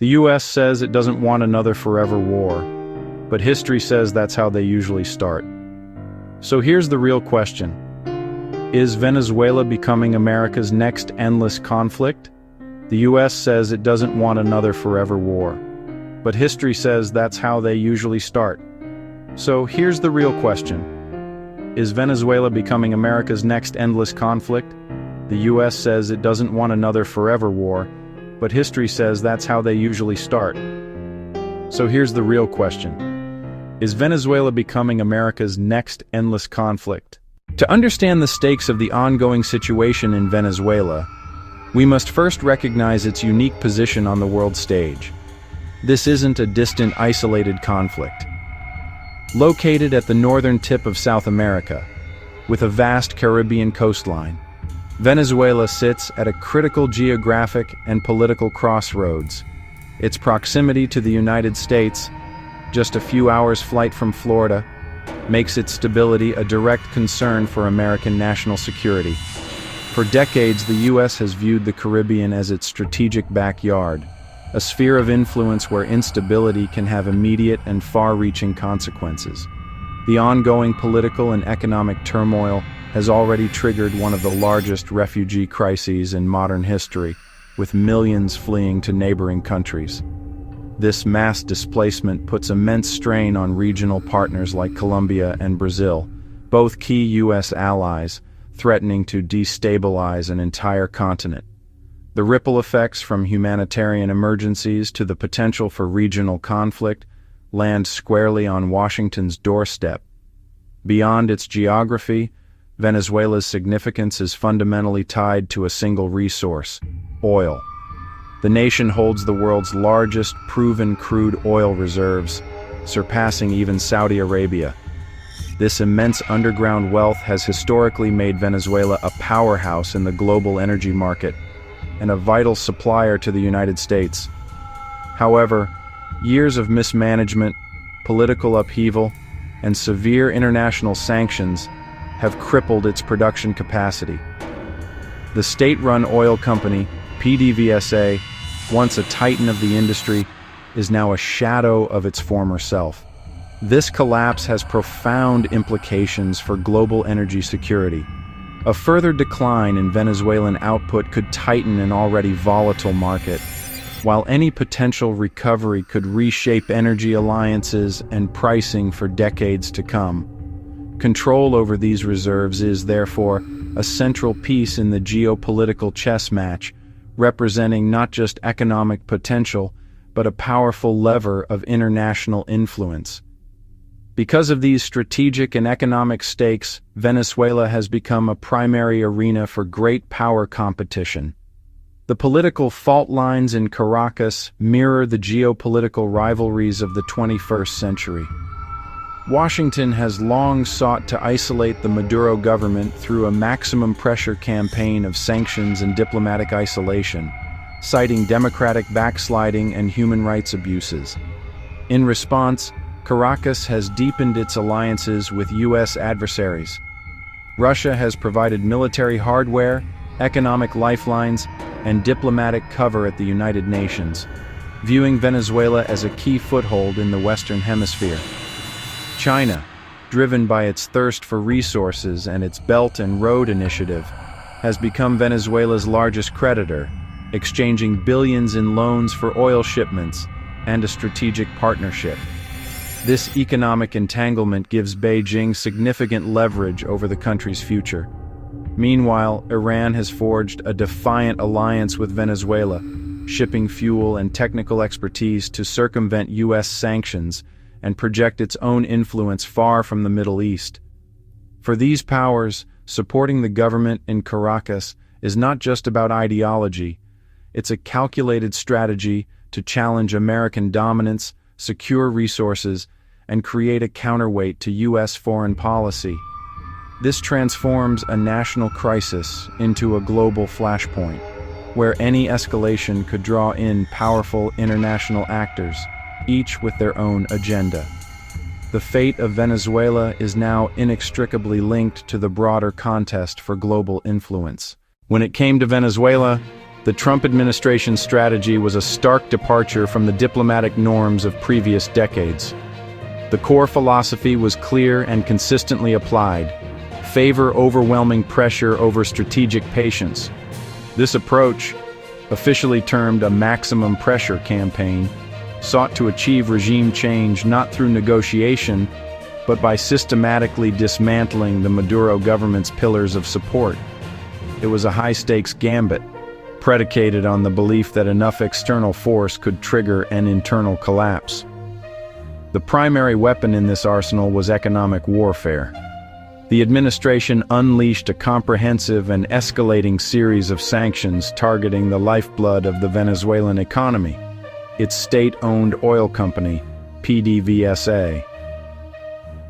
The US says it doesn't want another forever war, but history says that's how they usually start. So here's the real question. Is Venezuela becoming America's next endless conflict? The US says it doesn't want another forever war, but history says that's how they usually start. So here's the real question. Is Venezuela becoming America's next endless conflict? The US says it doesn't want another forever war, but history says that's how they usually start. So here's the real question. Is Venezuela becoming America's next endless conflict? To understand the stakes of the ongoing situation in Venezuela, we must first recognize its unique position on the world stage. This isn't a distant, isolated conflict. Located at the northern tip of South America, with a vast Caribbean coastline, Venezuela sits at a critical geographic and political crossroads. Its proximity to the United States, just a few hours' flight from Florida, makes its stability a direct concern for American national security. For decades, the U.S. has viewed the Caribbean as its strategic backyard, a sphere of influence where instability can have immediate and far-reaching consequences. The ongoing political and economic turmoil has already triggered one of the largest refugee crises in modern history, with millions fleeing to neighboring countries. This mass displacement puts immense strain on regional partners like Colombia and Brazil, both key U.S. allies, threatening to destabilize an entire continent. The ripple effects from humanitarian emergencies to the potential for regional conflict land squarely on Washington's doorstep. Beyond its geography, Venezuela's significance is fundamentally tied to a single resource: oil. The nation holds the world's largest proven crude oil reserves, surpassing even Saudi Arabia. This immense underground wealth has historically made Venezuela a powerhouse in the global energy market and a vital supplier to the United States. However, years of mismanagement, political upheaval, and severe international sanctions have crippled its production capacity. The state-run oil company, PDVSA, once a titan of the industry, is now a shadow of its former self. This collapse has profound implications for global energy security. A further decline in Venezuelan output could tighten an already volatile market, while any potential recovery could reshape energy alliances and pricing for decades to come. Control over these reserves is, therefore, a central piece in the geopolitical chess match, representing not just economic potential, but a powerful lever of international influence. Because of these strategic and economic stakes, Venezuela has become a primary arena for great power competition. The political fault lines in Caracas mirror the geopolitical rivalries of the 21st century. Washington has long sought to isolate the Maduro government through a maximum pressure campaign of sanctions and diplomatic isolation, citing democratic backsliding and human rights abuses. In response, Caracas has deepened its alliances with U.S. adversaries. Russia has provided military hardware, economic lifelines, and diplomatic cover at the United Nations, viewing Venezuela as a key foothold in the Western Hemisphere. China, driven by its thirst for resources and its Belt and Road Initiative, has become Venezuela's largest creditor, exchanging billions in loans for oil shipments and a strategic partnership. This economic entanglement gives Beijing significant leverage over the country's future. Meanwhile, Iran has forged a defiant alliance with Venezuela, shipping fuel and technical expertise to circumvent U.S. sanctions and project its own influence far from the Middle East. For these powers, supporting the government in Caracas is not just about ideology, it's a calculated strategy to challenge American dominance, secure resources, and create a counterweight to U.S. foreign policy. This transforms a national crisis into a global flashpoint, where any escalation could draw in powerful international actors, each with their own agenda. The fate of Venezuela is now inextricably linked to the broader contest for global influence. When it came to Venezuela, The Trump administration's strategy was a stark departure from the diplomatic norms of previous decades. The core philosophy was clear and consistently applied: favor overwhelming pressure over strategic patience. This approach, officially termed a maximum pressure campaign, sought to achieve regime change not through negotiation, but by systematically dismantling the Maduro government's pillars of support. It was a high-stakes gambit, predicated on the belief that enough external force could trigger an internal collapse. The primary weapon in this arsenal was economic warfare. The administration unleashed a comprehensive and escalating series of sanctions targeting the lifeblood of the Venezuelan economy, its state-owned oil company, PDVSA.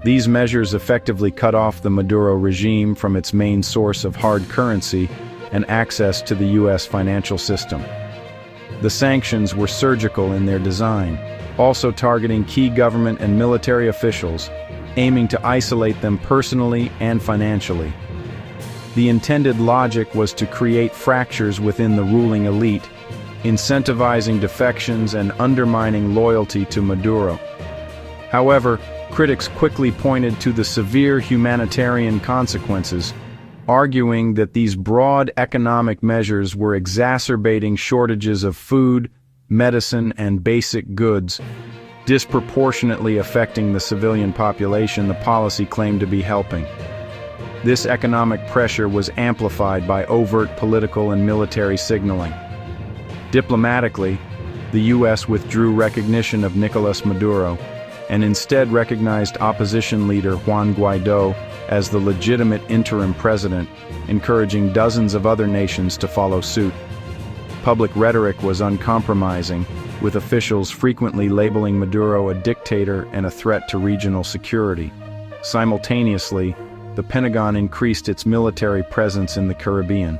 These measures effectively cut off the Maduro regime from its main source of hard currency and access to the U.S. financial system. The sanctions were surgical in their design, also targeting key government and military officials, aiming to isolate them personally and financially. The intended logic was to create fractures within the ruling elite, incentivizing defections and undermining loyalty to Maduro. However, critics quickly pointed to the severe humanitarian consequences, arguing that these broad economic measures were exacerbating shortages of food, medicine, and basic goods, disproportionately affecting the civilian population the policy claimed to be helping. This economic pressure was amplified by overt political and military signaling. Diplomatically, the U.S. withdrew recognition of Nicolas Maduro and instead recognized opposition leader Juan Guaidó as the legitimate interim president, encouraging dozens of other nations to follow suit. Public rhetoric was uncompromising, with officials frequently labeling Maduro a dictator and a threat to regional security. Simultaneously, the Pentagon increased its military presence in the Caribbean.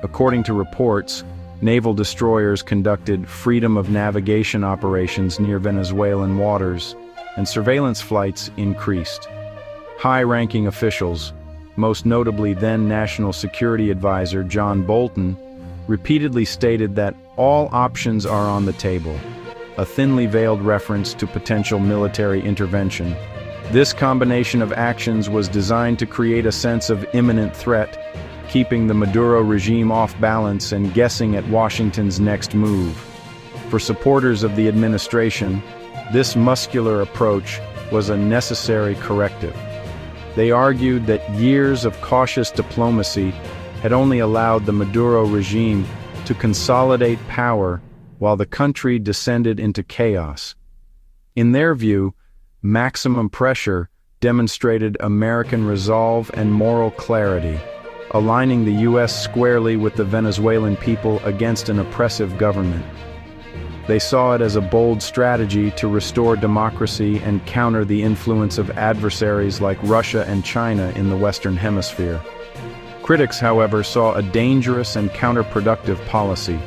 According to reports, naval destroyers conducted freedom of navigation operations near Venezuelan waters, and surveillance flights increased. High-ranking officials, most notably then National Security Advisor John Bolton, repeatedly stated that all options are on the table, a thinly veiled reference to potential military intervention. This combination of actions was designed to create a sense of imminent threat, keeping the Maduro regime off balance and guessing at Washington's next move. For supporters of the administration, this muscular approach was a necessary corrective. They argued that years of cautious diplomacy had only allowed the Maduro regime to consolidate power while the country descended into chaos. In their view, maximum pressure demonstrated American resolve and moral clarity, aligning the U.S. squarely with the Venezuelan people against an oppressive government. They saw it as a bold strategy to restore democracy and counter the influence of adversaries like Russia and China in the Western Hemisphere. Critics, however, saw a dangerous and counterproductive policy.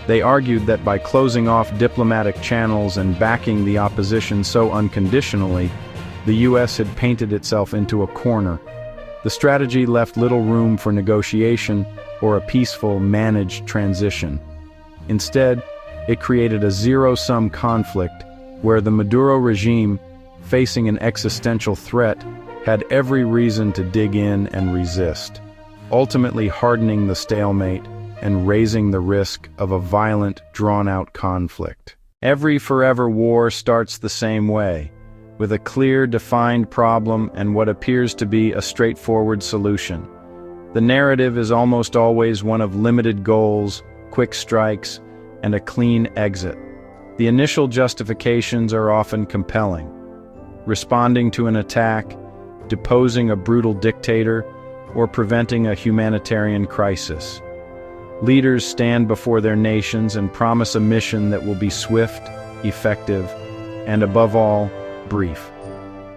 They argued that by closing off diplomatic channels and backing the opposition so unconditionally, the U.S. had painted itself into a corner. The strategy left little room for negotiation or a peaceful, managed transition. Instead, it created a zero-sum conflict where the Maduro regime, facing an existential threat, had every reason to dig in and resist, ultimately hardening the stalemate and raising the risk of a violent, drawn-out conflict. Every forever war starts the same way, with a clear, defined problem and what appears to be a straightforward solution. The narrative is almost always one of limited goals, quick strikes, and a clean exit. The initial justifications are often compelling: responding to an attack, deposing a brutal dictator, or preventing a humanitarian crisis. Leaders stand before their nations and promise a mission that will be swift, effective, and above all, brief.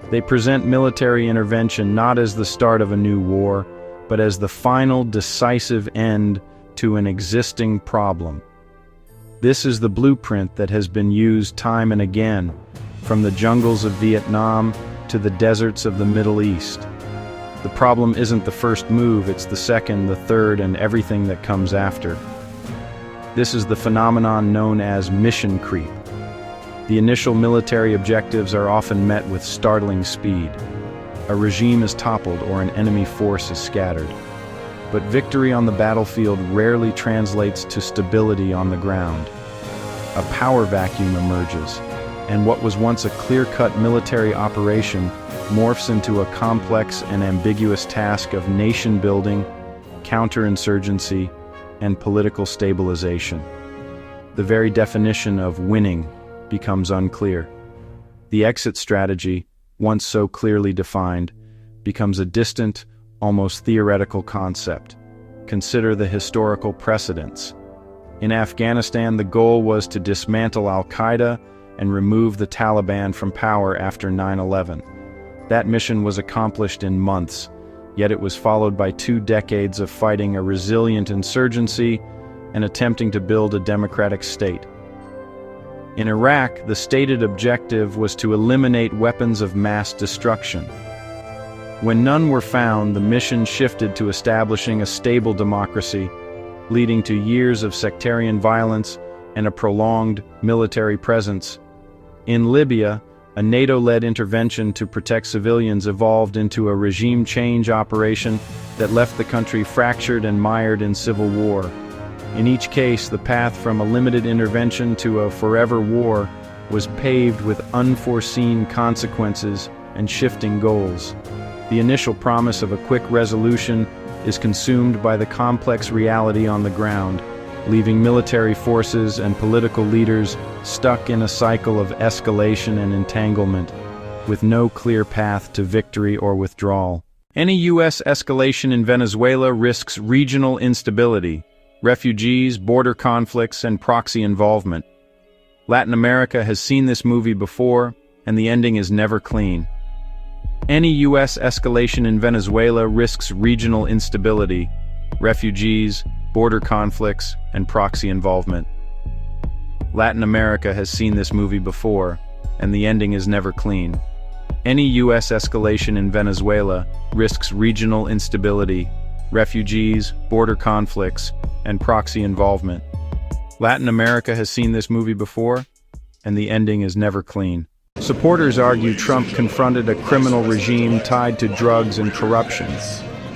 They present military intervention not as the start of a new war, but as the final decisive end to an existing problem. This is the blueprint that has been used time and again, from the jungles of Vietnam to the deserts of the Middle East. The problem isn't the first move, it's the second, the third, and everything that comes after. This is the phenomenon known as mission creep. The initial military objectives are often met with startling speed. A regime is toppled or an enemy force is scattered. But victory on the battlefield rarely translates to stability on the ground. A power vacuum emerges, and what was once a clear-cut military operation morphs into a complex and ambiguous task of nation-building, counterinsurgency, and political stabilization. The very definition of winning becomes unclear. The exit strategy, once so clearly defined, becomes a distant, almost theoretical concept. Consider the historical precedents. In Afghanistan, the goal was to dismantle al-Qaeda and remove the Taliban from power after 9/11. That mission was accomplished in months, yet it was followed by 2 decades of fighting a resilient insurgency and attempting to build a democratic state. In Iraq, the stated objective was to eliminate weapons of mass destruction. When none were found, the mission shifted to establishing a stable democracy, leading to years of sectarian violence and a prolonged military presence. In Libya, a NATO-led intervention to protect civilians evolved into a regime change operation that left the country fractured and mired in civil war. In each case, the path from a limited intervention to a forever war was paved with unforeseen consequences and shifting goals. The initial promise of a quick resolution is consumed by the complex reality on the ground, leaving military forces and political leaders stuck in a cycle of escalation and entanglement, with no clear path to victory or withdrawal. Any U.S. escalation in Venezuela risks regional instability, refugees, border conflicts, and proxy involvement. Latin America has seen this movie before, and the ending is never clean. Any U.S. escalation in Venezuela risks regional instability, refugees, border conflicts, and proxy involvement. Latin America has seen this movie before, and the ending is never clean. Any U.S. escalation in Venezuela risks regional instability, refugees, border conflicts, and proxy involvement. Latin America has seen this movie before, and the ending is never clean. Supporters argue Trump confronted a criminal regime tied to drugs and corruption.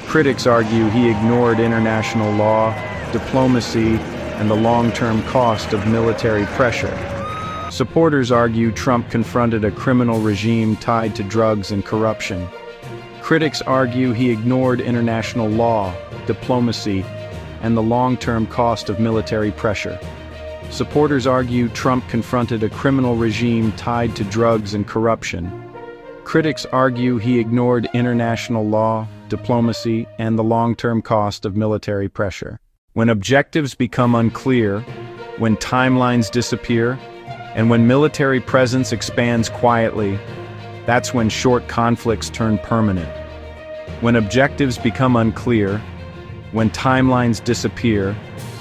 Critics argue he ignored international law, diplomacy, and the long-term cost of military pressure. Supporters argue Trump confronted a criminal regime tied to drugs and corruption. Critics argue he ignored international law, diplomacy, and the long-term cost of military pressure. Supporters argue Trump confronted a criminal regime tied to drugs and corruption. Critics argue he ignored international law, diplomacy, and the long-term cost of military pressure. When objectives become unclear, when timelines disappear, and when military presence expands quietly, that's when short conflicts turn permanent. When objectives become unclear, when timelines disappear,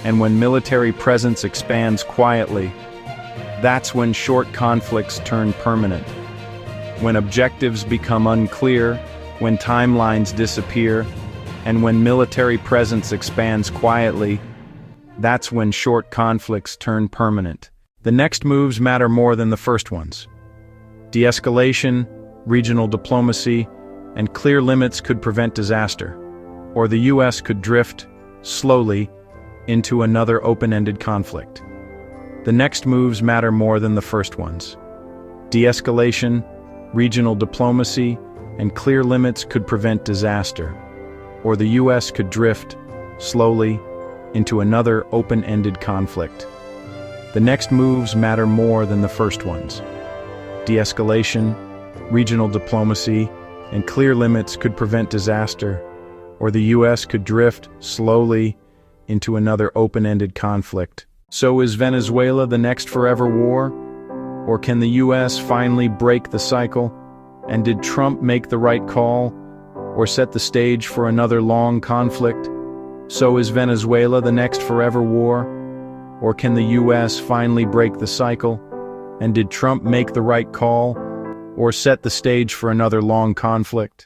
and when military presence expands quietly, that's when short conflicts turn permanent. When objectives become unclear, when timelines disappear, and when military presence expands quietly, that's when short conflicts turn permanent. The next moves matter more than the first ones. De-escalation, regional diplomacy, and clear limits could prevent disaster, or the U.S. could drift, slowly, into another open-ended conflict. The next moves matter more than the first ones. De-escalation, regional diplomacy, and clear limits could prevent disaster, or the U.S. could drift, slowly, into another open-ended conflict. The next moves matter more than the first ones. De-escalation, regional diplomacy, and clear limits could prevent disaster, or the U.S. could drift, slowly, into another open-ended conflict. So is Venezuela the next forever war? Or can the U.S. finally break the cycle? And did Trump make the right call, or set the stage for another long conflict? So is Venezuela the next forever war? Or can the U.S. finally break the cycle? And did Trump make the right call, or set the stage for another long conflict?